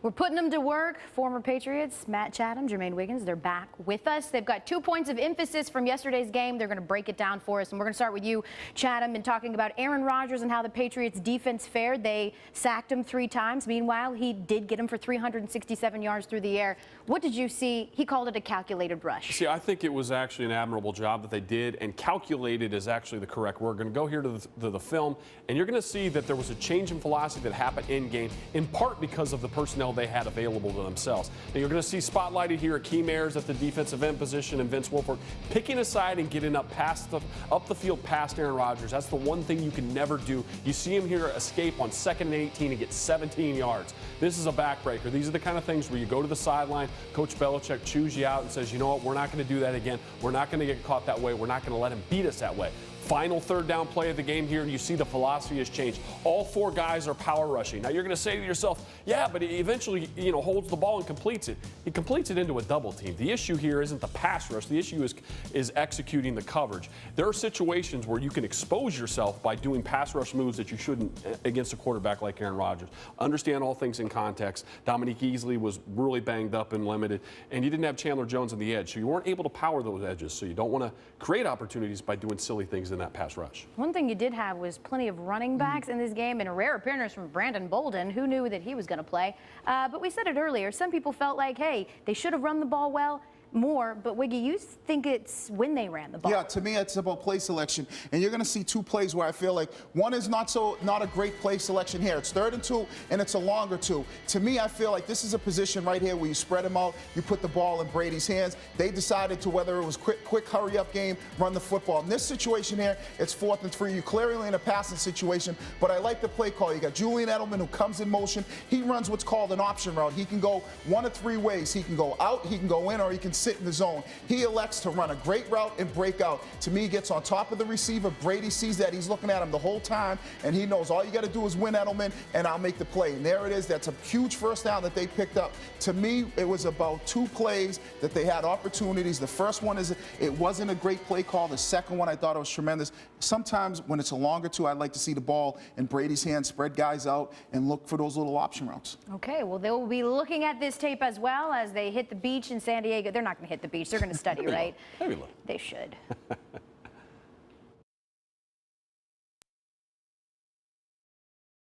We're putting them to work. Former Patriots, Matt Chatham, Jermaine Wiggins, they're back with us. They've got 2 points of emphasis from yesterday's game. They're going to break it down for us. And we're going to start with you, Chatham, and talking about Aaron Rodgers and how the Patriots defense fared. They sacked him 3 times. Meanwhile, he did get him for 367 yards through the air. What did you see? He called it a calculated rush. See, I think it was actually an admirable job that they did, and calculated is actually the correct word. We're going to go here to the film, and you're going to see that there was a change in philosophy that happened in game, in part because of the personnel they had available to themselves. Now, you're going to see spotlighted here Akeem Ayers at the defensive end position and Vince Wilfork picking a side and getting up the field past Aaron Rodgers. That's the one thing you can never do. You see him here escape on 2nd and 18 and get 17 yards. This is a backbreaker. These are the kind of things where you go to the sideline, Coach Belichick chews you out and says, you know what, we're not going to do that again. We're not going to get caught that way. We're not going to let him beat us that way. Final 3rd down play of the game here, and you see the philosophy has changed. All 4 guys are power rushing. Now, you're going to say to yourself, yeah, but he eventually, holds the ball and completes it. He completes it into a double team. The issue here isn't the pass rush. The issue is executing the coverage. There are situations where you can expose yourself by doing pass rush moves that you shouldn't against a quarterback like Aaron Rodgers. Understand all things in context. Dominique Easley was really banged up and limited, and you didn't have Chandler Jones on the edge, so you weren't able to power those edges. So you don't want to create opportunities by doing silly things in that pass rush. One thing you did have was plenty of running backs in this game, and a rare appearance from Brandon Bolden. Who knew that he was going to play? But we said it earlier. Some people felt like, hey, they should have run the ball well more, but Wiggy, you think it's when they ran the ball? Yeah, to me it's about play selection, and you're going to see 2 plays where I feel like one is not a great play selection here. It's 3rd and 2, and it's a longer 2. To me, I feel like this is a position right here where you spread them out, you put the ball in Brady's hands. They decided to, whether it was quick hurry up game, run the football. In this situation here, it's 4th and 3. You're clearly in a passing situation, but I like the play call. You got Julian Edelman who comes in motion. He runs what's called an option route. He can go 1 of 3 ways. He can go out, he can go in, or he can sit in the zone. He elects to run a great route and break out. To me, he gets on top of the receiver. Brady sees that. He's looking at him the whole time, and he knows all you got to do is win Edelman, and I'll make the play. And there it is. That's a huge 1st down that they picked up. To me, it was about 2 plays that they had opportunities. The first one is it wasn't a great play call. The second one, I thought it was tremendous. Sometimes when it's a longer 2, I'd like to see the ball in Brady's hands, spread guys out, and look for those little option routes. Okay, well, they will be looking at this tape as well as they hit the beach in San Diego. They're not going to hit the beach. They're going to study, right? Maybe look. They should.